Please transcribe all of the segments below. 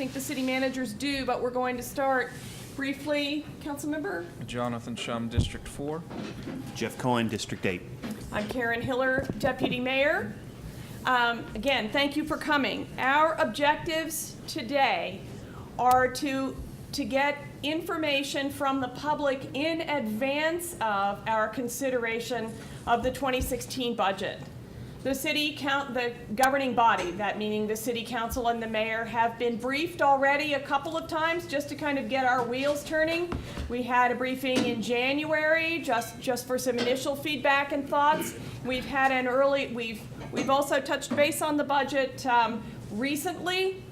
think the city managers do, but we're going to start briefly. Councilmember? Jonathan Shum, District 4. Jeff Cohen, District 8. I'm Karen Hiller, Deputy Mayor. Again, thank you for coming. Our objectives today are to get information from the public in advance of our consideration of the 2016 budget. The governing body, that meaning the city council and the mayor, have been briefed already a couple of times just to kind of get our wheels turning. We had a briefing in January just for some initial feedback and thoughts. We've had we've also touched base on the budget recently.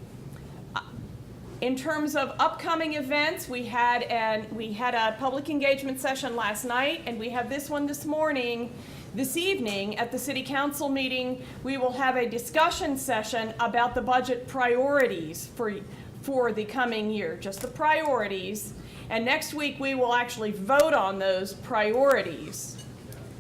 In terms of upcoming events, we had a public engagement session last night, and we have this one this morning. This evening at the City Council meeting, we will have a discussion session about the budget priorities for the coming year, just the priorities. And next week, we will actually vote on those priorities.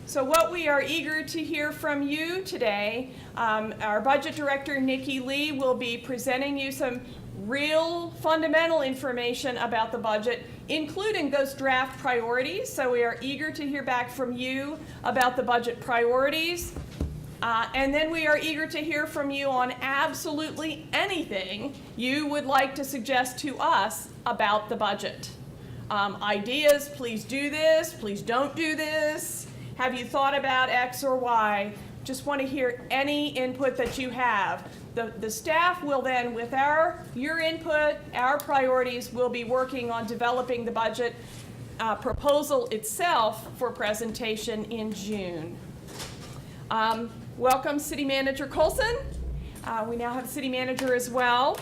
So what we are eager to hear from you today, our budget director, Nikki Lee, will be presenting you some real fundamental information about the budget, including those draft priorities. So we are eager to hear back from you about the budget priorities. And then we are eager to hear from you on absolutely anything you would like to suggest to us about the budget. Ideas, please do this, please don't do this. Have you thought about X or Y? Just want to hear any input that you have. The staff will then, with your input, our priorities, will be working on developing the budget proposal itself for presentation in June. Welcome, City Manager Colson. We now have a City Manager as well.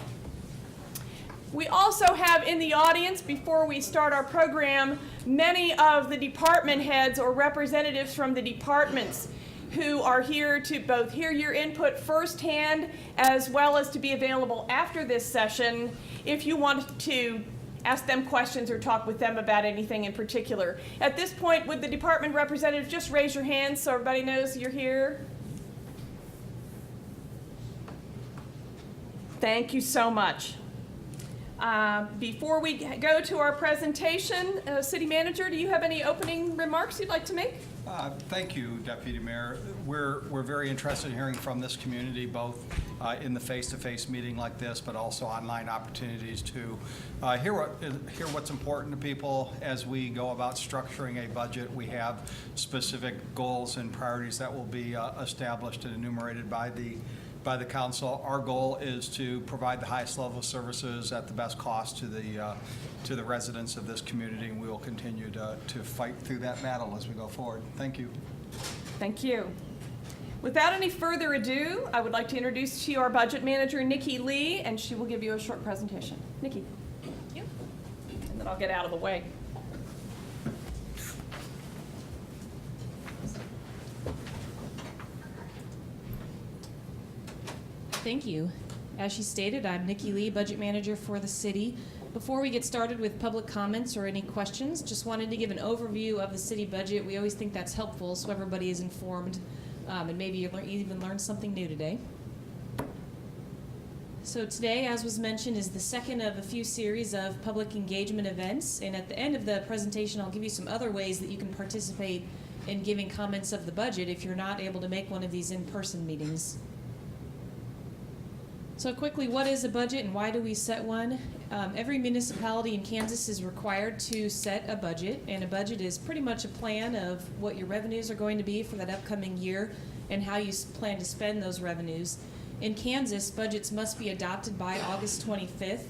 We also have in the audience, before we start our program, many of the department heads or representatives from the departments who are here to both hear your input firsthand as well as to be available after this session if you want to ask them questions or talk with them about anything in particular. At this point, would the department representative just raise your hand so everybody knows you're here? Thank you so much. Before we go to our presentation, City Manager, do you have any opening remarks you'd like to make? Thank you, Deputy Mayor. We're very interested in hearing from this community, both in the face-to-face meeting like this, but also online opportunities to hear what's important to people as we go about structuring a budget. We have specific goals and priorities that will be established and enumerated by the council. Our goal is to provide the highest level of services at the best cost to the residents of this community, and we will continue to fight through that battle as we go forward. Thank you. Thank you. Without any further ado, I would like to introduce to you our budget manager, Nikki Lee, and she will give you a short presentation. Nikki. Thank you. And then I'll get out of the way. Thank you. As she stated, I'm Nikki Lee, Budget Manager for the city. Before we get started with public comments or any questions, just wanted to give an overview of the city budget. We always think that's helpful so everybody is informed and maybe you even learn something new today. So today, as was mentioned, is the second of a few series of public engagement events. And at the end of the presentation, I'll give you some other ways that you can participate in giving comments of the budget if you're not able to make one of these in-person meetings. So quickly, what is a budget and why do we set one? Every municipality in Kansas is required to set a budget, and a budget is pretty much a plan of what your revenues are going to be for that upcoming year and how you plan to spend those revenues. In Kansas, budgets must be adopted by August 25th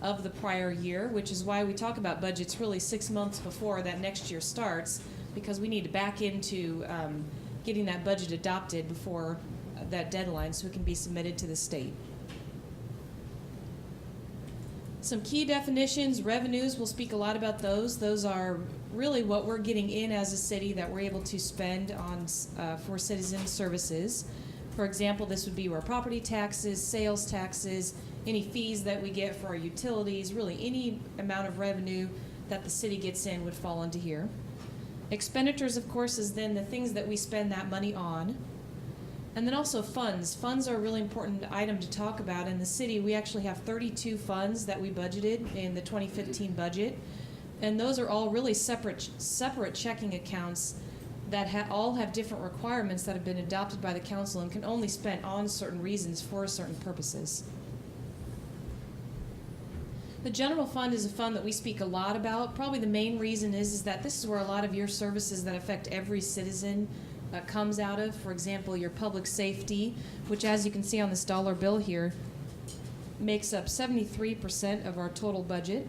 of the prior year, which is why we talk about budgets really 6 months before that next year starts, because we need to back into getting that budget adopted before that deadline so it can be submitted to the state. Some key definitions. Revenues, we'll speak a lot about those. Those are really what we're getting in as a city that we're able to spend on for citizen services. For example, this would be our property taxes, sales taxes, any fees that we get for our utilities, really any amount of revenue that the city gets in would fall into here. Expenditures, of course, is then the things that we spend that money on. And then also funds. Funds are a really important item to talk about. In the city, we actually have 32 funds that we budgeted in the 2015 budget. And those are all really separate checking accounts that all have different requirements that have been adopted by the council and can only spend on certain reasons for certain purposes. The general fund is a fund that we speak a lot about. Probably the main reason is that this is where a lot of your services that affect every citizen comes out of. For example, your public safety, which, as you can see on this dollar bill here, makes up 73% of our total budget.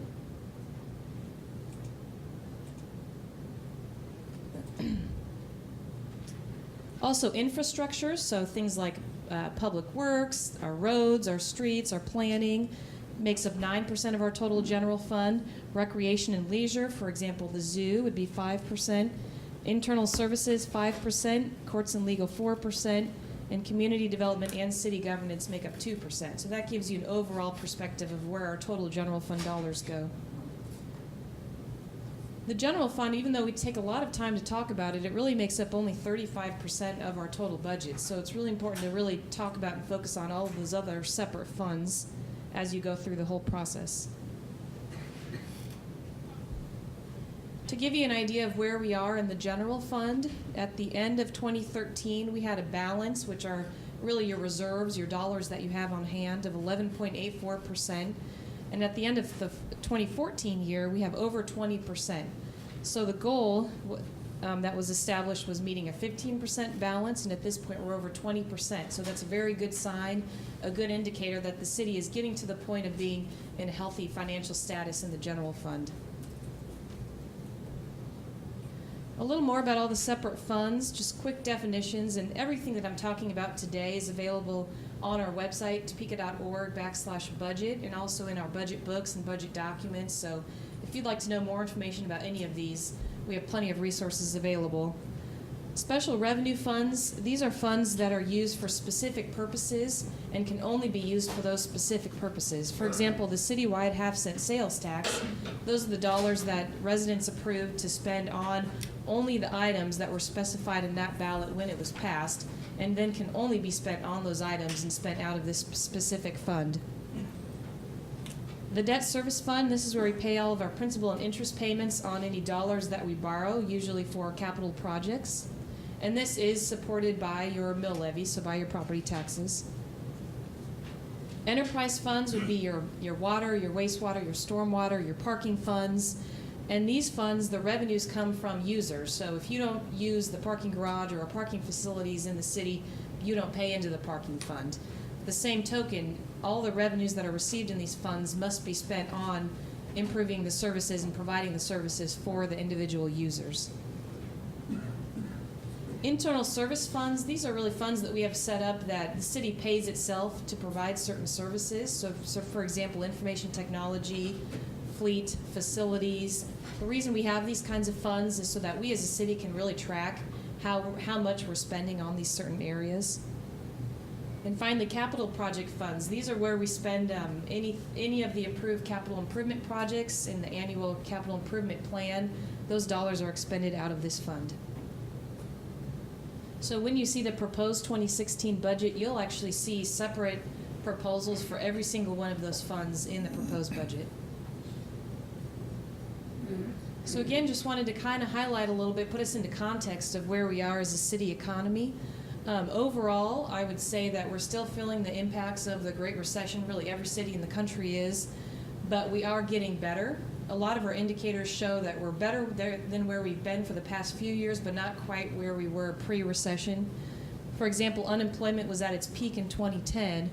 Also infrastructure, so things like public works, our roads, our streets, our planning, makes up 9% of our total general fund. Recreation and leisure, for example, the zoo would be 5%. Internal services, 5%. Courts and legal, 4%. And community development and city governance make up 2%. So that gives you an overall perspective of where our total general fund dollars go. The general fund, even though we take a lot of time to talk about it, it really makes up only 35% of our total budget. So it's really important to really talk about and focus on all of those other separate funds as you go through the whole process. To give you an idea of where we are in the general fund, at the end of 2013, we had a balance, which are really your reserves, your dollars that you have on hand, of 11.84%. And at the end of the 2014 year, we have over 20%. So the goal that was established was meeting a 15% balance, and at this point we're over 20%. So that's a very good sign, a good indicator that the city is getting to the point of being in a healthy financial status in the general fund. A little more about all the separate funds, just quick definitions, and everything that I'm talking about today is available on our website, topeka.org/budget, and also in our budget books and budget documents. So if you'd like to know more information about any of these, we have plenty of resources available. Special revenue funds, these are funds that are used for specific purposes and can only be used for those specific purposes. For example, the citywide half-cent sales tax, those are the dollars that residents approved to spend on only the items that were specified in that ballot when it was passed, and then can only be spent on those items and spent out of this specific fund. The debt service fund, this is where we pay all of our principal and interest payments on any dollars that we borrow, usually for capital projects. And this is supported by your mill levy, so by your property taxes. Enterprise funds would be your water, your wastewater, your stormwater, your parking funds. And these funds, the revenues come from users. So if you don't use the parking garage or parking facilities in the city, you don't pay into the parking fund. The same token, all the revenues that are received in these funds must be spent on improving the services and providing the services for the individual users. Internal service funds, these are really funds that we have set up that the city pays itself to provide certain services. So for example, information technology, fleet, facilities. The reason we have these kinds of funds is so that we as a city can really track how much we're spending on these certain areas. And finally, capital project funds. These are where we spend any of the approved capital improvement projects in the annual capital improvement plan. Those dollars are expended out of this fund. So when you see the proposed 2016 budget, you'll actually see separate proposals for every single one of those funds in the proposed budget. So again, just wanted to kind of highlight a little bit, put us into context of where we are as a city economy. Overall, I would say that we're still feeling the impacts of the Great Recession. Really, every city in the country is, but we are getting better. A lot of our indicators show that we're better than where we've been for the past few years, but not quite where we were pre-recession. For example, unemployment was at its peak in 2010,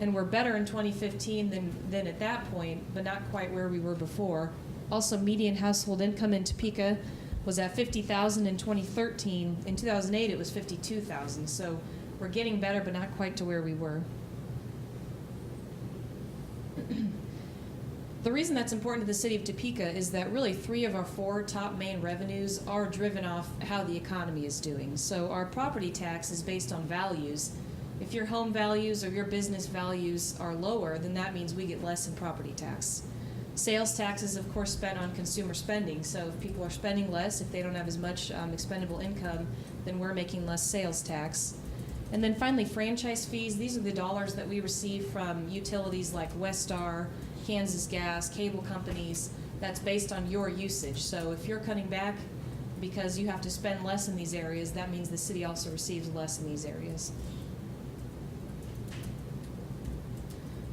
and we're better in 2015 than at that point, but not quite where we were before. Also, median household income in Topeka was at $50,000 in 2013. In 2008, it was $52,000. So we're getting better, but not quite to where we were. The reason that's important to the city of Topeka is that really 3 of our 4 top main revenues are driven off how the economy is doing. So our property tax is based on values. If your home values or your business values are lower, then that means we get less in property tax. Sales tax is, of course, spent on consumer spending. So if people are spending less, if they don't have as much expendable income, then we're making less sales tax. And then finally, franchise fees. These are the dollars that we receive from utilities like Westar, Kansas Gas, cable companies. That's based on your usage. So if you're cutting back because you have to spend less in these areas, that means the city also receives less in these areas.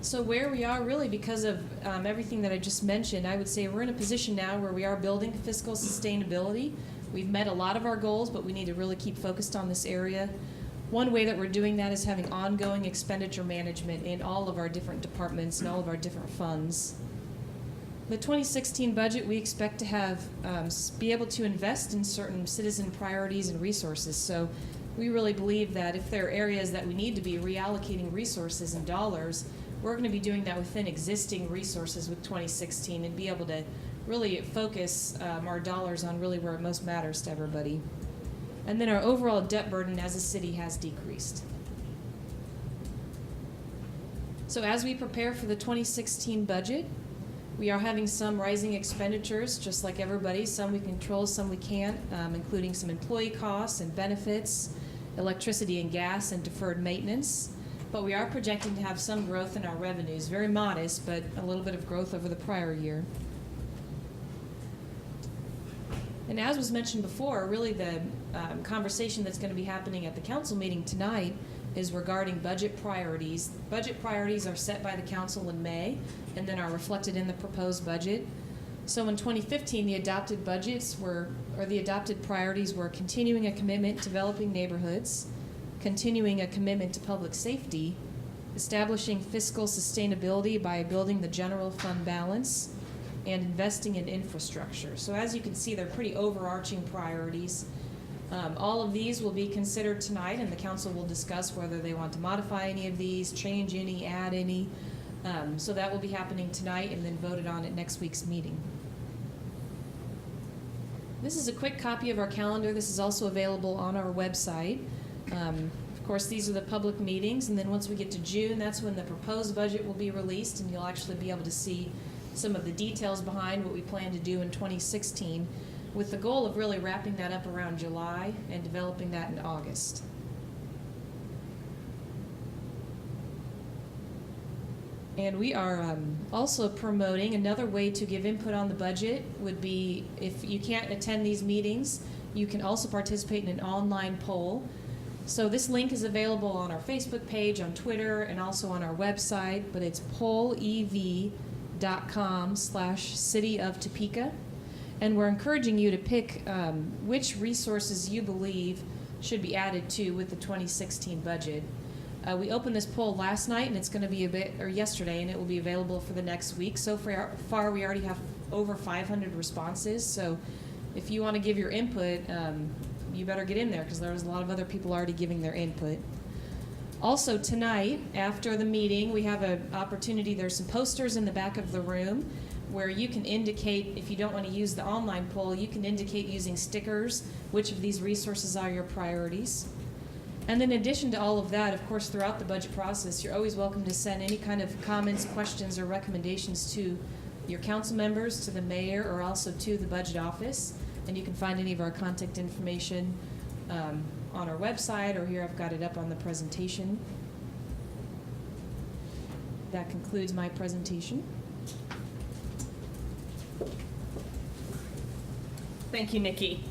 So where we are really because of everything that I just mentioned, I would say we're in a position now where we are building fiscal sustainability. We've met a lot of our goals, but we need to really keep focused on this area. One way that we're doing that is having ongoing expenditure management in all of our different departments and all of our different funds. The 2016 budget, we expect to have be able to invest in certain citizen priorities and resources. So we really believe that if there are areas that we need to be reallocating resources and dollars, we're going to be doing that within existing resources with 2016 and be able to really focus our dollars on really where it most matters to everybody. And then our overall debt burden as a city has decreased. So as we prepare for the 2016 budget, we are having some rising expenditures, just like everybody. Some we control, some we can't, including some employee costs and benefits, electricity and gas, and deferred maintenance. But we are projecting to have some growth in our revenues, very modest, but a little bit of growth over the prior year. And as was mentioned before, really the conversation that's going to be happening at the council meeting tonight is regarding budget priorities. Budget priorities are set by the council in May and then are reflected in the proposed budget. So in 2015, the adopted budgets were, or the adopted priorities were continuing a commitment to developing neighborhoods, continuing a commitment to public safety, establishing fiscal sustainability by building the general fund balance, and investing in infrastructure. So as you can see, they're pretty overarching priorities. All of these will be considered tonight, and the council will discuss whether they want to modify any of these, change any, add any. So that will be happening tonight and then voted on at next week's meeting. This is a quick copy of our calendar. This is also available on our website. Of course, these are the public meetings, and then once we get to June, that's when the proposed budget will be released, and you'll actually be able to see some of the details behind what we plan to do in 2016, with the goal of really wrapping that up around July and developing that in August. And we are also promoting another way to give input on the budget would be, if you can't attend these meetings, you can also participate in an online poll. So this link is available on our Facebook page, on Twitter, and also on our website, but it's pollev.com/City of Topeka. And we're encouraging you to pick which resources you believe should be added to with the 2016 budget. We opened this poll last night, and it's going to be yesterday, and it will be available for the next week. So far, we already have over 500 responses. So if you want to give your input, you better get in there, because there's a lot of other people already giving their input. Also tonight, after the meeting, we have an opportunity. There's some posters in the back of the room where you can indicate, if you don't want to use the online poll, you can indicate using stickers which of these resources are your priorities. And in addition to all of that, of course, throughout the budget process, you're always welcome to send any kind of comments, questions, or recommendations to your council members, to the mayor, or also to the budget office. And you can find any of our contact information on our website, or here I've got it up on the presentation. That concludes my presentation. Thank you, Nikki.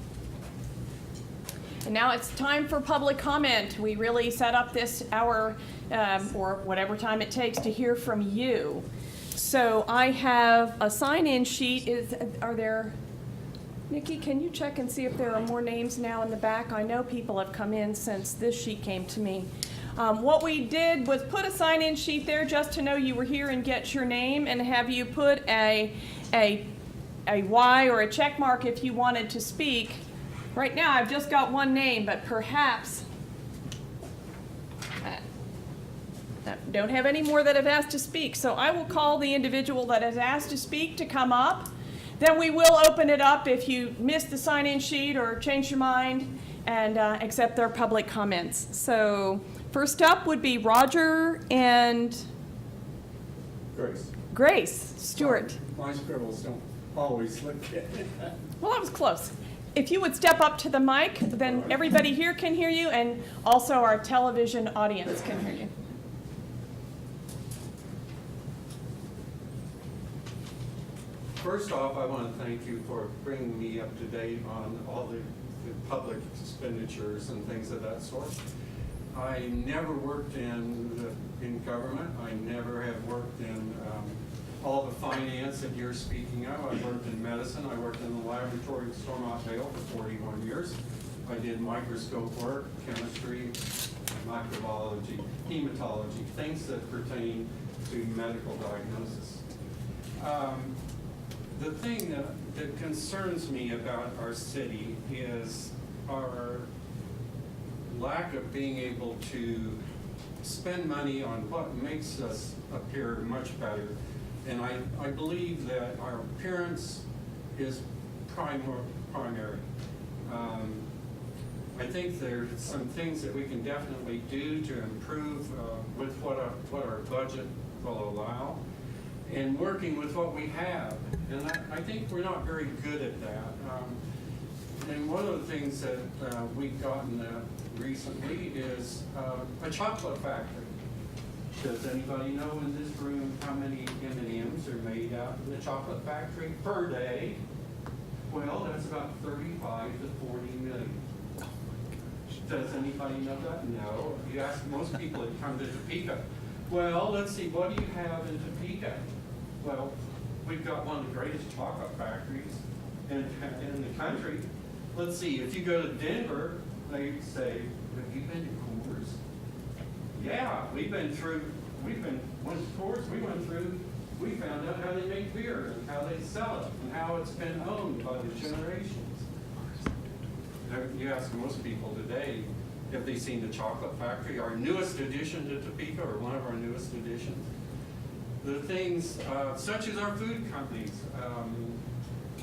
And now it's time for public comment. We really set up this hour, or whatever time it takes, to hear from you. So I have a sign-in sheet. Are there... Nikki, can you check and see if there are more names now in the back? I know people have come in since this sheet came to me. What we did was put a sign-in sheet there just to know you were here and get your name, and have you put a Y or a check mark if you wanted to speak. Right now, I've just got one name, but perhaps don't have any more that have asked to speak. So I will call the individual that has asked to speak to come up. Then we will open it up if you missed the sign-in sheet or changed your mind, and accept their public comments. So first up would be Roger and Grace. Stewart. My scribbles don't always look good. Well, that was close. if you would step up to the mic, then everybody here can hear you, and also our television audience can hear you. First off, I want to thank you for bringing me up to date on all the public expenditures and things of that sort. I never worked in government. I never have worked in all the finance that you're speaking of. I worked in medicine. I worked in the laboratory at Stormont Vale for 41 years. I did microscope work, chemistry, microbiology, hematology, things that pertain to medical diagnosis. The thing that concerns me about our city is our lack of being able to spend money on what makes us appear much better. And I believe that our appearance is primary. I think there's some things that we can definitely do to improve with what our budget will allow, and working with what we have. And I think we're not very good at that. And one of the things that we've gotten recently is a chocolate factory. Does anybody know in this room how many M&Ms are made out in the chocolate factory per day? Well, that's about 35 to 40 million. Does anybody know that? No. You ask most people that come to Topeka. Well, let's see, what do you have in Topeka? Well, we've got one of the greatest chocolate factories in the country. Let's see, if you go to Denver, they say, have you been to Coors? Yeah, we went through, we found out how they make beer and how they sell it and how it's been owned by the generations. You ask most people today, have they seen the chocolate factory, our newest addition to Topeka, or one of our newest additions? The things such as our food companies,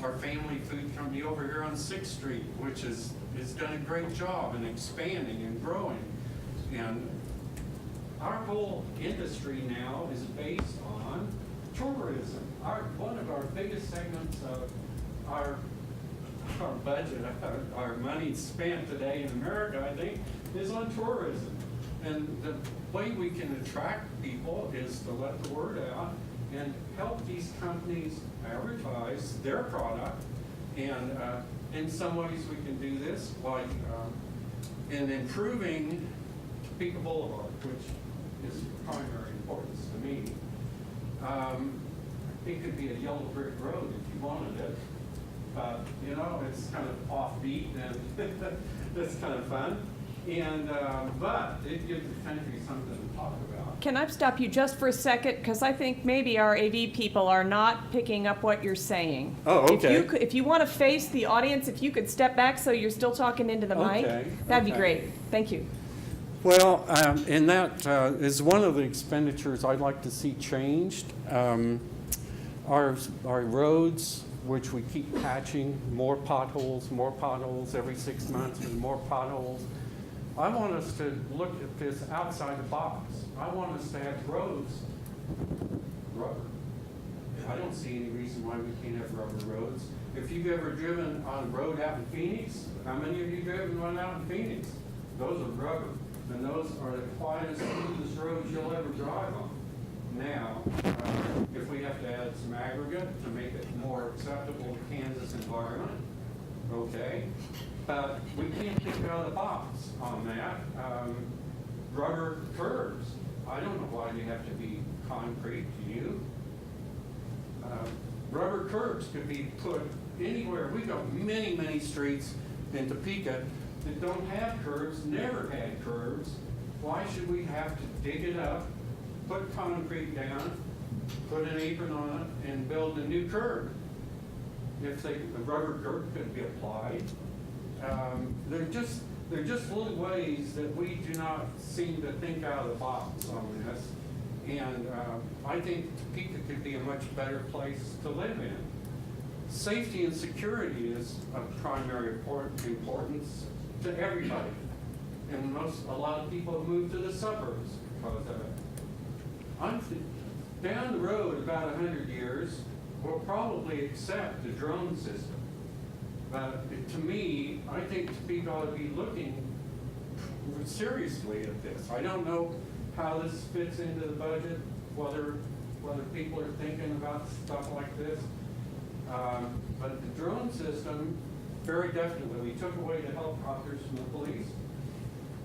our family food company over here on 6th Street, which has done a great job in expanding and growing. And our whole industry now is based on tourism. One of our biggest segments of our budget, our money spent today in America, I think, is on tourism. And the way we can attract people is to let the word out and help these companies advertise their product. And in some ways we can do this, like in improving Topeka Boulevard, which is of primary importance to me. It could be a yellow brick road if you wanted it. You know, it's kind of offbeat and it's kind of fun. And but it gives the country something to talk about. Can I stop you just for a second? Because I think maybe our AV people are not picking up what you're saying. Oh, okay. If you want to face the audience, if you could step back so you're still talking into the mic, Okay, that'd be okay. great. Thank you. Well, and that is one of the expenditures I'd like to see changed. Our roads, which we keep patching, more potholes every 6 months, and more potholes. I want us to look at this outside the box. I want us to have roads, rubber. I don't see any reason why we can't have rubber roads. If you've ever driven on a road out in Phoenix, how many of you driven one out in Phoenix? Those are rubber, and those are the quietest, smoothest roads you'll ever drive on. Now, if we have to add some aggregate to make it more acceptable to Kansas environment, okay. But we can't think out of the box on that. Rubber curbs, I don't know why they have to be concrete, do you? Rubber curbs could be put anywhere. We've got many, many streets in Topeka that don't have curbs, never had curbs. Why should we have to dig it up, put concrete down, put an apron on it, and build a new curb? If the rubber curb could be applied. They're just little ways that we do not seem to think out of the box on this. And I think Topeka could be a much better place to live in. Safety and security is of primary importance to everybody. And a lot of people have moved to the suburbs because of it. Down the road, about 100 years, we'll probably accept the drone system. But to me, I think Topeka ought to be looking seriously at this. I don't know how this fits into the budget, whether people are thinking about stuff like this. But the drone system, very definitely, we took away the helicopters from the police.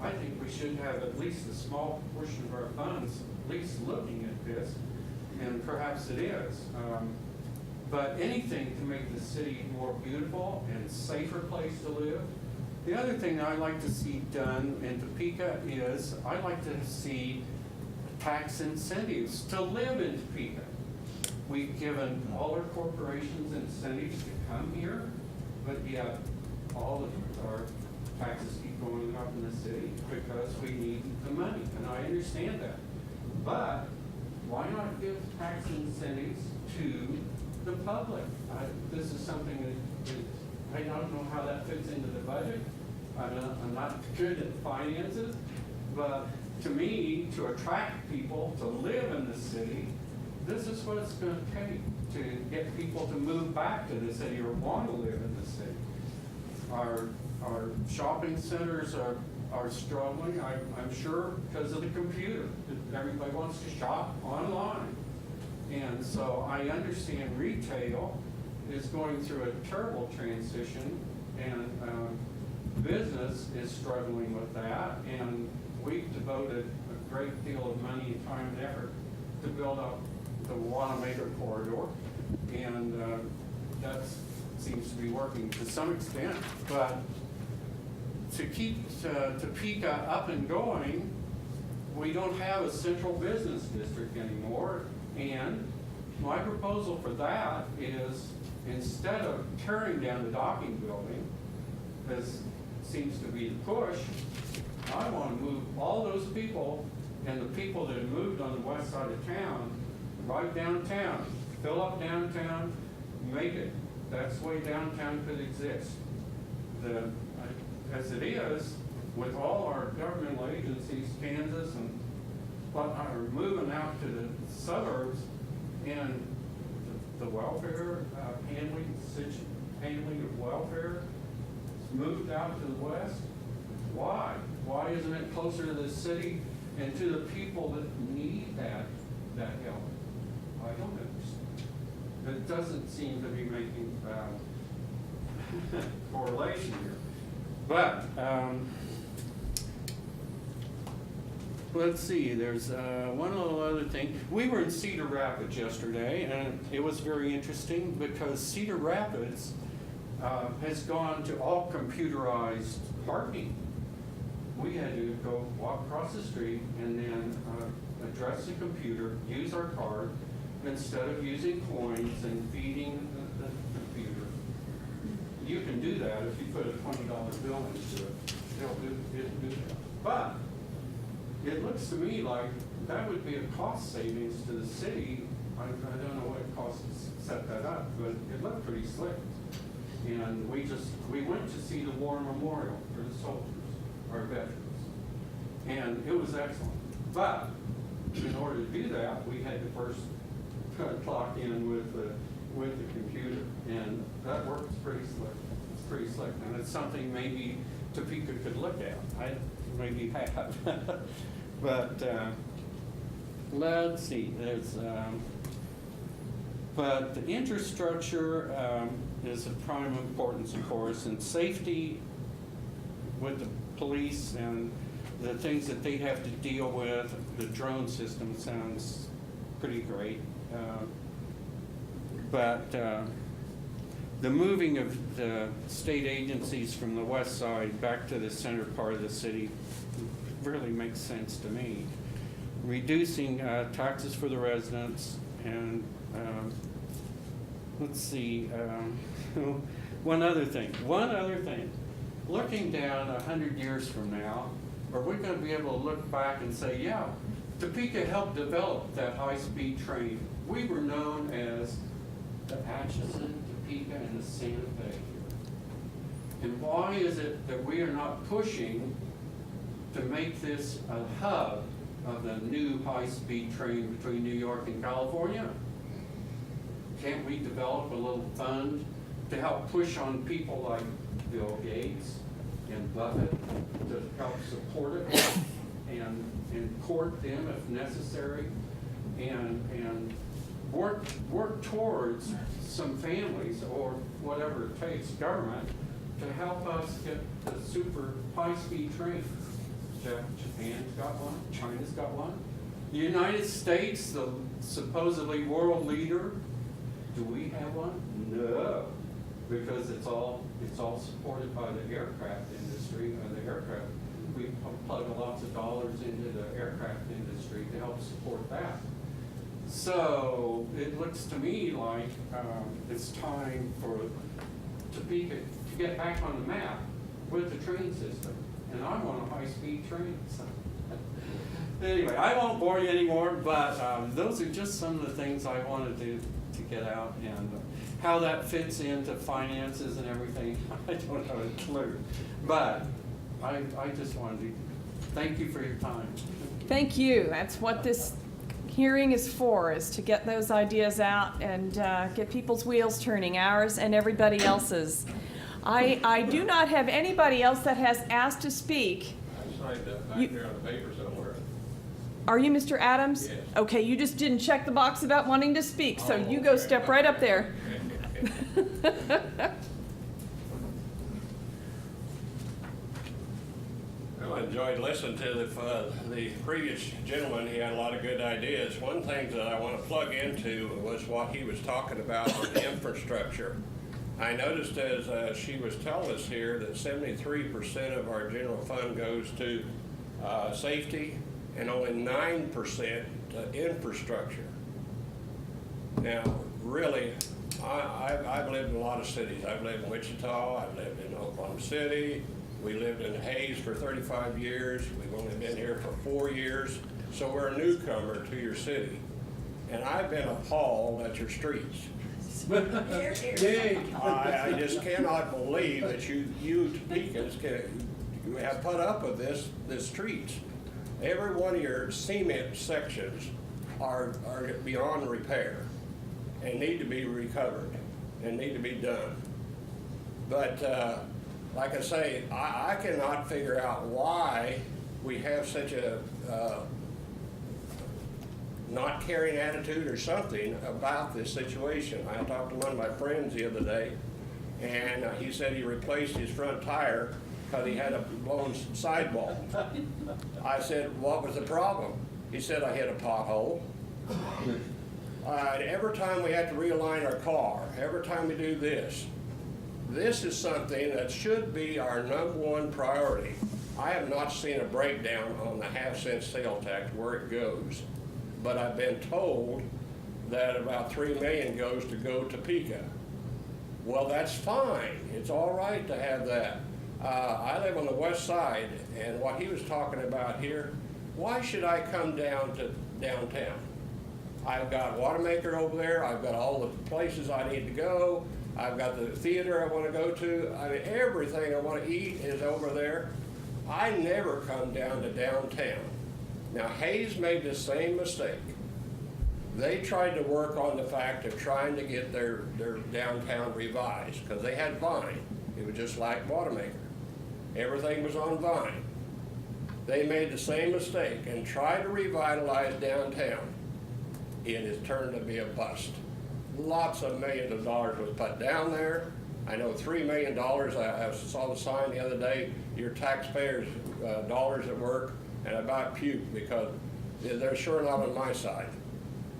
I think we should have at least a small portion of our funds at least looking at this, and perhaps it is. But anything to make the city more beautiful and safer place to live. The other thing I'd like to see done in Topeka is I'd like to see tax incentives to live in Topeka. We've given all our corporations incentives to come here, but yet all of our taxes keep going up in the city because we need the money, and I understand that. But why not give tax incentives to the public? This is something that I don't know how that fits into the budget. I'm not good at finances, but to me, to attract people to live in the city, this is what it's going to take to get people to move back to the city or want to live in the city. Our shopping centers are struggling, I'm sure, because of the computer. Everybody wants to shop online. And so I understand retail is going through a terrible transition, and business is struggling with that. And we've devoted a great deal of money, time, and effort to build up the Wanamaker corridor, and that seems to be working to some extent. But to keep Topeka up and going, we don't have a central business district anymore. And my proposal for that is, instead of tearing down the docking building, as seems to be the push, I want to move all those people and the people that have moved on the west side of town right downtown, fill up downtown, make it. That's the way downtown could exist. As it is, with all our governmental agencies, Kansas and are moving out to the suburbs, and the welfare handling of welfare is moved out to the west. Why? Why isn't it closer to the city and to the people that need that help? I don't understand. It doesn't seem to be making correlation here. But let's see, there's one little other thing. We were in Cedar Rapids yesterday, and it was very interesting because Cedar Rapids has gone to all computerized parking. We had to go walk across the street and then address the computer, use our card, instead of using coins and feeding the computer. You can do that if you put a $20 bill into it. It'll do that. But it looks to me like that would be a cost savings to the city. I don't know what it costs to set that up, but it looked pretty slick. And we went to see the war memorial for the soldiers, our veterans. And it was excellent. But in order to do that, we had to first clock in with the computer, and that works pretty slick. It's pretty slick, and it's something maybe Topeka could look at. I maybe have. But let's see. There's but the infrastructure is of prime importance, of course, and safety with the police and the things that they have to deal with. The drone system sounds pretty great. But the moving of the state agencies from the west side back to the center part of the city really makes sense to me. Reducing taxes for the residents, and let's see, one other thing. Looking down 100 years from now, are we going to be able to look back and say, yeah, Topeka helped develop that high-speed train. We were known as the Atchison, Topeka, and the Santa Fe. And why is it that we are not pushing to make this a hub of the new high-speed train between New York and California? Can't we develop a little fund to help push on people like Bill Gates and Buffett to help support it and court them if necessary, and work towards some families or whatever it takes, government, to help us get the super high-speed train. Japan's got one, China's got one. The United States, the supposedly world leader, do we have one? No, because it's all supported by the aircraft industry, we plug lots of dollars into the aircraft industry to help support that. So it looks to me like it's time for Topeka to get back on the map with the train system. And I want a high-speed train. So. Anyway, I won't bore you anymore, but those are just some of the things I wanted to get out, and how that fits into finances and everything, I don't have a clue. But I just wanted to thank you for your time. Thank you. That's what this hearing is for, is to get those ideas out and get people's wheels turning, ours and everybody else's. I do not have anybody else that has asked to speak. I signed up back there on the paper somewhere. Are you Mr. Adams? Yes. Okay, you just didn't check the box about wanting to speak, so Oh, you go okay. step right up there. Well, I enjoyed listening to the previous gentleman. He had a lot of good ideas. One thing that I want to plug into was what he was talking about on the infrastructure. I noticed as she was telling us here that 73% of our general fund goes to safety and only 9% to infrastructure. Now, really, I've lived in a lot of cities. I've lived in Wichita, I've lived in Oklahoma City, we lived in Hayes for 35 years, we've only been here for 4 years, so we're a newcomer to your city. And I've been appalled at your streets. I just cannot believe that you Topekans you have put up with this streets. Every one of your cement sections are beyond repair and need to be recovered and need to be done. But like I say, I cannot figure out why we have such a not caring attitude or something about this situation. I talked to one of my friends the other day, and he said he replaced his front tire because he had a blown sidewall. I said, what was the problem? He said, I hit a pothole. Every time we have to realign our car, every time we do this is something that should be our #1 priority. I have not seen a breakdown on the half-cent sales tax where it goes, but I've been told that about $3 million goes to go Topeka. Well, that's fine. It's all right to have that. I live on the west side, and what he was talking about here, why should I come down to downtown? I've got Watermaker over there. I've got all the places I need to go. I've got the theater I want to go to. I mean, everything I want to eat is over there. I never come down to downtown. Now, Hayes made the same mistake. They tried to work on the fact of trying to get their downtown revised because they had Vine. It was just like Watermaker. Everything was on Vine. They made the same mistake and tried to revitalize downtown. It has turned to be a bust. Lots of millions of dollars was put down there. I know $3 million, I saw the sign the other day, your taxpayers' dollars at work, and I about puked because they're sure not on my side.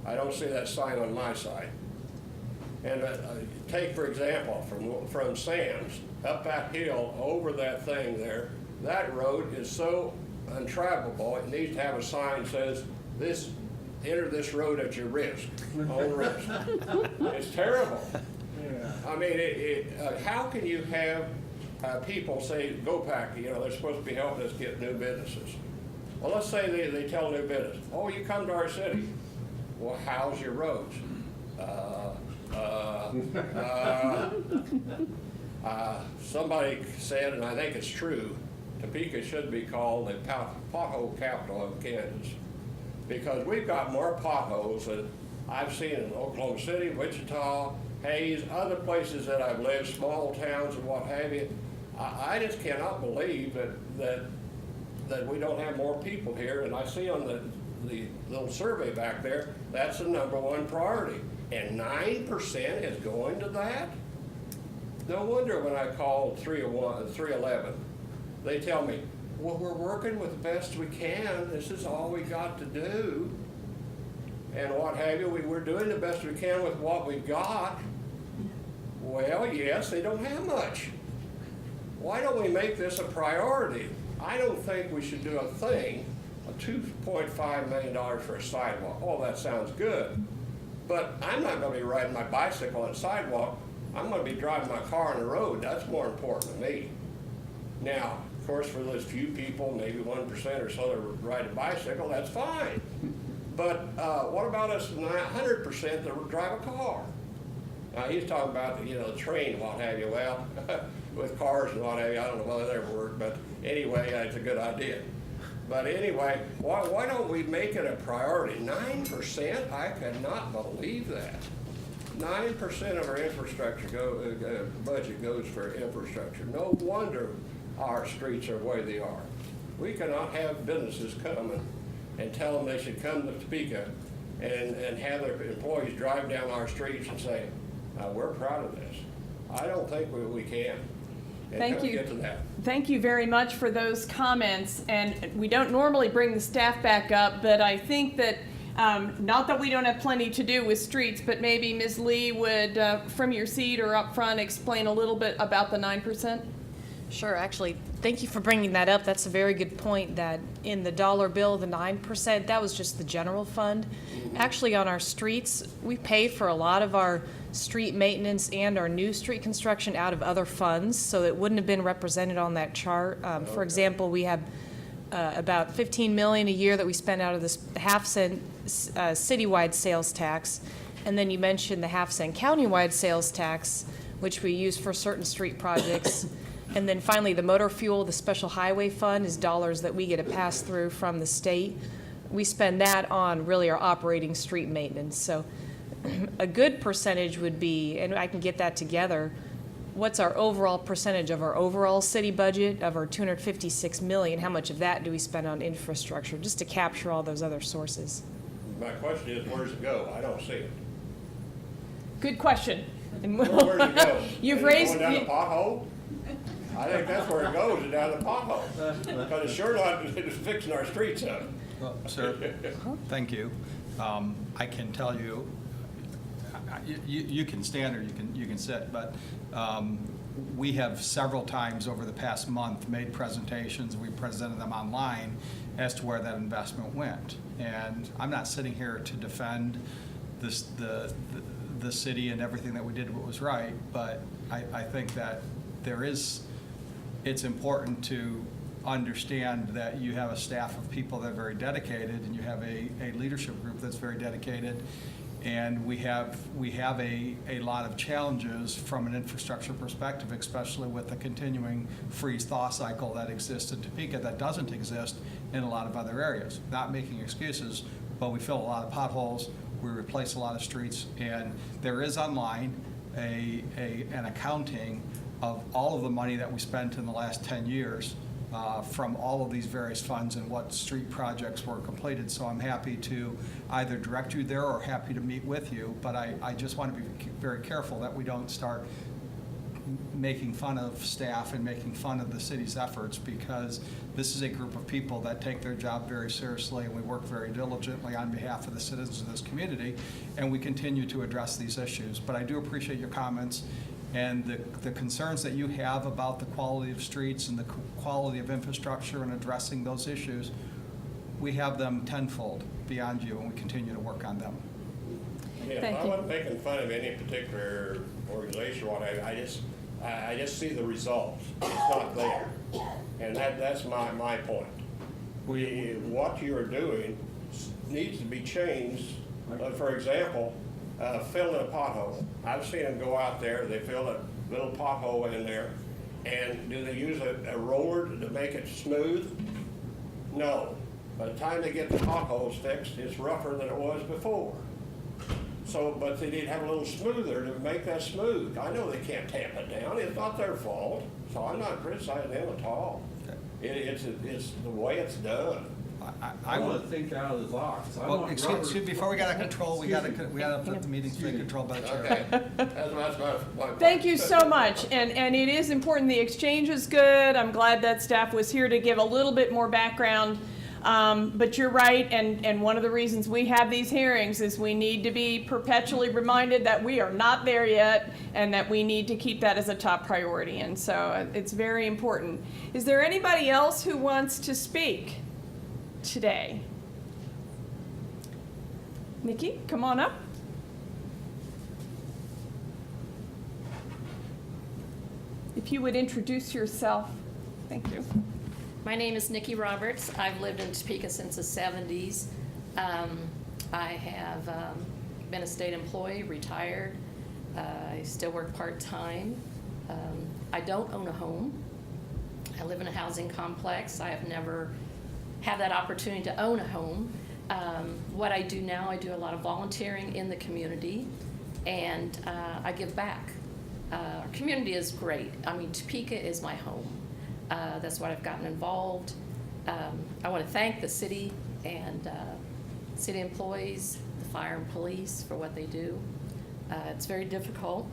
I don't see that sign on my side. And take, for example, from Sam's, up that hill, over that thing there, that road is so untravelable, it needs to have a sign that says, enter this road at your risk, own risk. It's terrible. Yeah. I mean, how can you have people say, go pack, they're supposed to be helping us get new businesses. Well, let's say they tell new business, oh, you come to our city. Well, how's your roads? Somebody said, and I think it's true, Topeka should be called the pothole capital of Kansas, because we've got more potholes than I've seen in Oklahoma City, Wichita, Hayes, other places that I've lived, small towns and what have you, I just cannot believe that we don't have more people here. And I see on the little survey back there, that's the #1 priority. And 9% is going to that? No wonder when I called 311, they tell me, well, we're working with the best we can. This is all we got to do. And what have you, we're doing the best we can with what we've got. Well, yes, they don't have much. Why don't we make this a priority? I don't think we should do a thing, a $2.5 million for a sidewalk. Oh, that sounds good. But I'm not going to be riding my bicycle on a sidewalk. I'm going to be driving my car on the road. That's more important to me. Now, of course, for those few people, maybe 1% or so that ride a bicycle, that's fine. But what about us 100% that drive a car? Now, he's talking about, the train and what have you. Well, with cars and what have you, I don't know whether they ever work, but anyway, it's a good idea. But anyway, why don't we make it a priority? 9%? I cannot believe that. 9% of our infrastructure budget goes for infrastructure. No wonder our streets are the way they are. We cannot have businesses come and tell them they should come to Topeka and have their employees drive down our streets and say, we're proud of this. I don't think we can. And Thank you. Get to that. Thank you very much for those comments. And we don't normally bring the staff back up, but I think that, not that we don't have plenty to do with streets, but maybe Ms. Lee would, from your seat or up front, explain a little bit about the 9%? Sure, actually, thank you for bringing that up. That's a very good point, that in the dollar bill, the 9%, that was just the general fund. Actually, on our streets, we pay for a lot of our street maintenance and our new street construction out of other funds, so it wouldn't have been represented on that chart. For example, we have about $15 million a year that we spend out of this half-cent citywide sales tax, and then you mentioned the half-cent countywide sales tax, which we use for certain street projects. And then finally, the motor fuel, the special highway fund, is dollars that we get a pass through from the state. We spend that on really our operating street maintenance. So a good percentage would be, and I can get that together, what's our overall percentage of our overall city budget of our $256 million? How much of that do we spend on infrastructure, just to capture all those other sources? My question is, where's it go? I don't see it. Good question. And Where's it go? You've Is it raised going down the pothole? I think that's where it goes, is down the pothole. Because it's sure not it's fixing our streets up. Well, sir, thank you. I can tell you, you can stand or you can sit, but we have several times over the past month made presentations. We presented them online as to where that investment went. And I'm not sitting here to defend the city and everything that we did what was right, but I think that it's important to understand that you have a staff of people that are very dedicated, and you have a leadership group that's very dedicated, and we have a lot of challenges from an infrastructure perspective, especially with the continuing freeze-thaw cycle that exists in Topeka that doesn't exist in a lot of other areas. Not making excuses, but we fill a lot of potholes, we replace a lot of streets, and there is online an accounting of all of the money that we spent in the last 10 years from all of these various funds and what street projects were completed. So I'm happy to either direct you there or happy to meet with you, but I just want to be very careful that we don't start making fun of staff and making fun of the city's efforts, because this is a group of people that take their job very seriously, and we work very diligently on behalf of the citizens of this community, and we continue to address these issues. But I do appreciate your comments and the concerns that you have about the quality of streets and the quality of infrastructure and addressing those issues. We have them tenfold beyond you, and we continue to work on them. Yeah, Thank I you. wasn't making fun of any particular organization or whatever. I just see the results. It's not there. And that's my point. What you're doing needs to be changed. For example, filling a pothole. I've seen them go out there, they fill a little pothole in there, and do they use a roller to make it smooth? No. By the time they get the potholes fixed, it's rougher than it was before. So, but they need to have a little smoother to make that smooth. I know they can't tamp it down. It's not their fault. So I'm not criticizing them at all. It's the way it's done. I want to think out of the box. I Well, want excuse, Robert- before we got out of control, we gotta put the meeting in control by the chair. Okay, that's my point. Thank you so much, and it is important, the exchange is good, I'm glad that staff was here to give a little bit more background, but you're right, and one of the reasons we have these hearings is we need to be perpetually reminded that we are not there yet, and that we need to keep that as a top priority, and so it's very important. Is there anybody else who wants to speak today? Nikki, come on up. If you would introduce yourself. Thank you. My name is Nikki Roberts. I've lived in Topeka since the 70s. I have been a state employee, retired. I still work part-time. I don't own a home. I live in a housing complex. I have never had that opportunity to own a home. What I do now, I do a lot of volunteering in the community, and I give back. Our community is great. I mean, Topeka is my home. That's why I've gotten involved. I want to thank the city and city employees, the fire and police for what they do. It's very difficult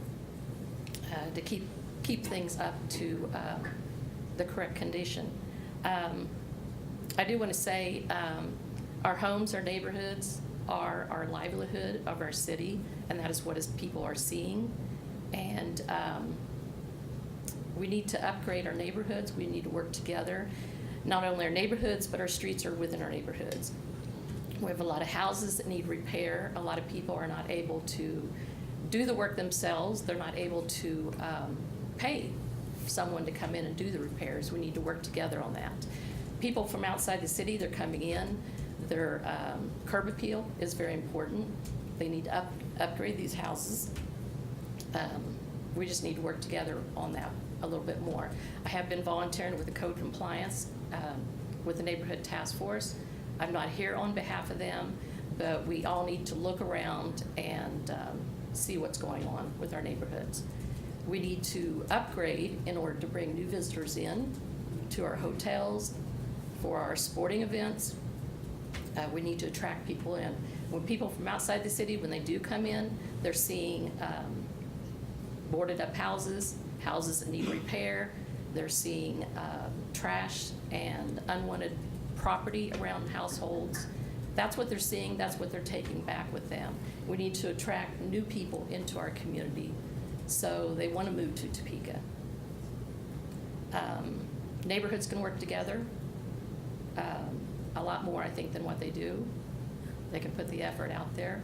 to keep things up to the correct condition. I do want to say our homes, our neighborhoods are our livelihood of our city, and that is what people are seeing. And we need to upgrade our neighborhoods. We need to work together. Not only our neighborhoods, but our streets are within our neighborhoods. We have a lot of houses that need repair. A lot of people are not able to do the work themselves. They're not able to pay someone to come in and do the repairs. We need to work together on that. People from outside the city, they're coming in. Their curb appeal is very important. They need to upgrade these houses. We just need to work together on that a little bit more. I have been volunteering with the code compliance with the neighborhood task force. I'm not here on behalf of them, but we all need to look around and see what's going on with our neighborhoods. We need to upgrade in order to bring new visitors in to our hotels, for our sporting events. We need to attract people in. When people from outside the city, when they do come in, they're seeing boarded up houses that need repair. They're seeing trash and unwanted property around households. That's what they're seeing, that's what they're taking back with them. We need to attract new people into our community so they want to move to Topeka. Neighborhoods can work together a lot more, I think, than what they do. They can put the effort out there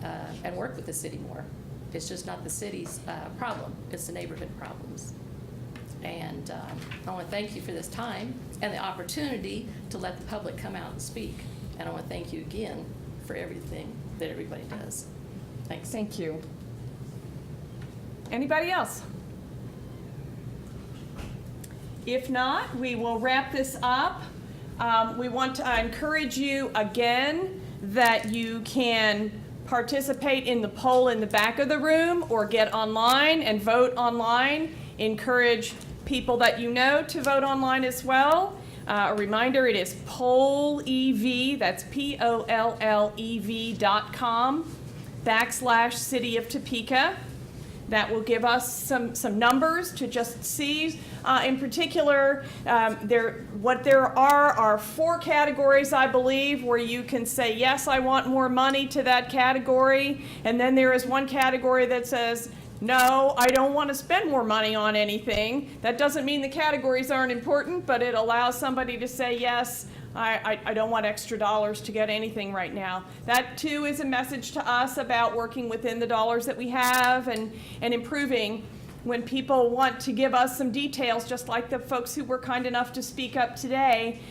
and work with the city more. It's just not the city's problem, it's the neighborhood problems. And I want to thank you for this time and the opportunity to let the public come out and speak. And I want to thank you again for everything that everybody does. Thanks. Thank you. Anybody else? If not, we will wrap this up. We want to encourage you again that you can participate in the poll in the back of the room or get online and vote online. Encourage people that you know to vote online as well. A reminder, it is pollev, that's pollev.com/City of Topeka. That will give us some numbers to just see. In particular, what there are 4 categories, I believe, where you can say, yes, I want more money to that category. And then there is one category that says, no, I don't want to spend more money on anything. That doesn't mean the categories aren't important, but it allows somebody to say, yes, I don't want extra dollars to get anything right now. That, too, is a message to us about working within the dollars that we have and improving. When people want to give us some details, just like the folks who were kind enough to speak up today,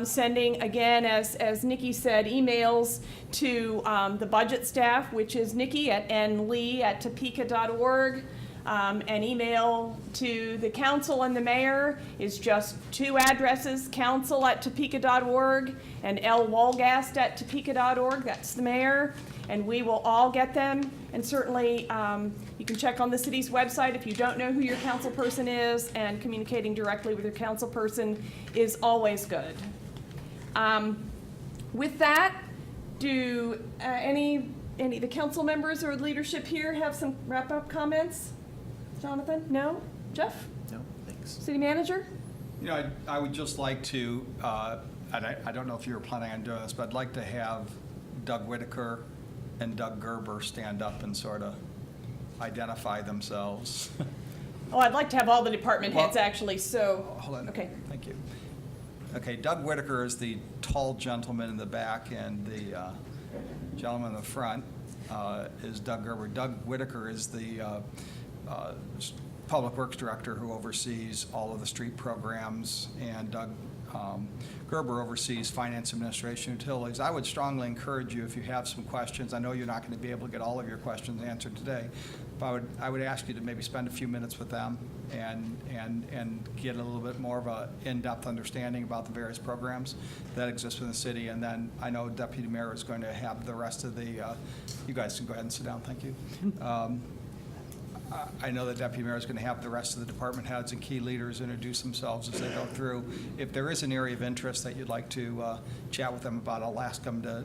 sending, again, as Nikki said, emails to the budget staff, which is Nikki at nlee@topeka.org. An email to the council and the mayor is just 2 addresses, council@topeka.org and lwolgast@topeka.org. That's the mayor, and we will all get them. And certainly, you can check on the city's website if you don't know who your council person is, and communicating directly with your council person is always good. With that, do any of the council members or leadership here have some wrap-up comments? Jonathan? No? Jeff? No, thanks. City manager? You know, I would just like to, and I don't know if you were planning on doing this, but I'd like to have Doug Whitaker and Doug Gerber stand up and sort of identify themselves. Oh, I'd like to have all the department heads, Well- actually, so. Hold on. Okay. Thank you. Okay, Doug Whitaker is the tall gentleman in the back, and the gentleman in the front is Doug Gerber. Doug Whitaker is the Public Works Director who oversees all of the street programs, and Doug Gerber oversees Finance Administration Utilities. I would strongly encourage you, if you have some questions, I know you're not going to be able to get all of your questions answered today, but I would ask you to maybe spend a few minutes with them and get a little bit more of a in-depth understanding about the various programs that exist within the city. And then I know Deputy Mayor is going to have the rest of the, you guys can go ahead and sit down, thank you. I know the Deputy Mayor is going to have the rest of the department heads and key leaders introduce themselves as they go through. If there is an area of interest that you'd like to chat with them about, I'll ask them to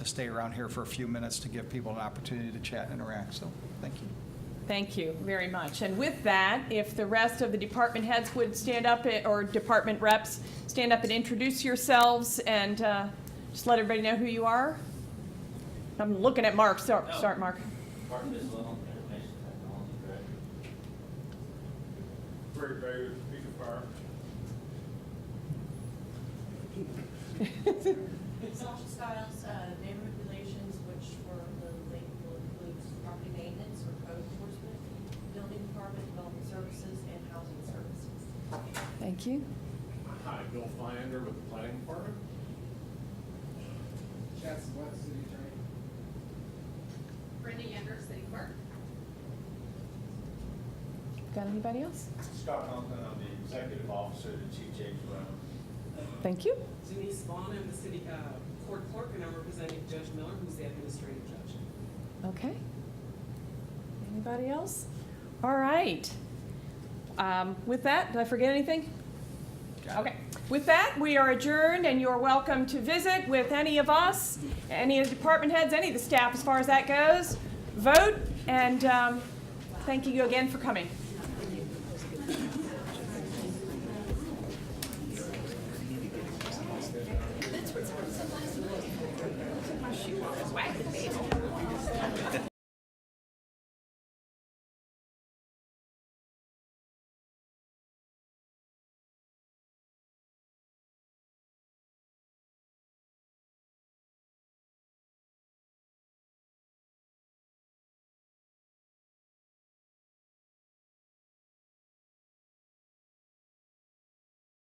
stay around here for a few minutes to give people an opportunity to chat and interact. So, thank you. Thank you very much. And with that, if the rest of the department heads would stand up, or department reps, stand up and introduce yourselves and just let everybody know who you are. I'm looking at Mark. Start, Mark. Mark Little, Information Technology Director. Greg Bayer, Speaker Fire. Social Styles, neighborhood relations, which for the lake will include property maintenance or code enforcement, building department, development services, and housing services. Thank you. Hi, Bill Fyander with the Planning Department. Chad Sweat, City Attorney. Brenda Yander, City Clerk. Got anybody else? Scott Conklin, I'm the Executive Officer to Chief James Brown. Thank you. Denise Vaughn, I'm the city court clerk, and I'm representing Judge Miller, who's the administrative judge. Okay. Anybody else? All right. With that, did I forget anything? Okay. With that, we are adjourned, and you're welcome to visit with any of us, any of the department heads, any of the staff as far as that goes. Vote, and thank you again for coming. My shoe was wagging, baby.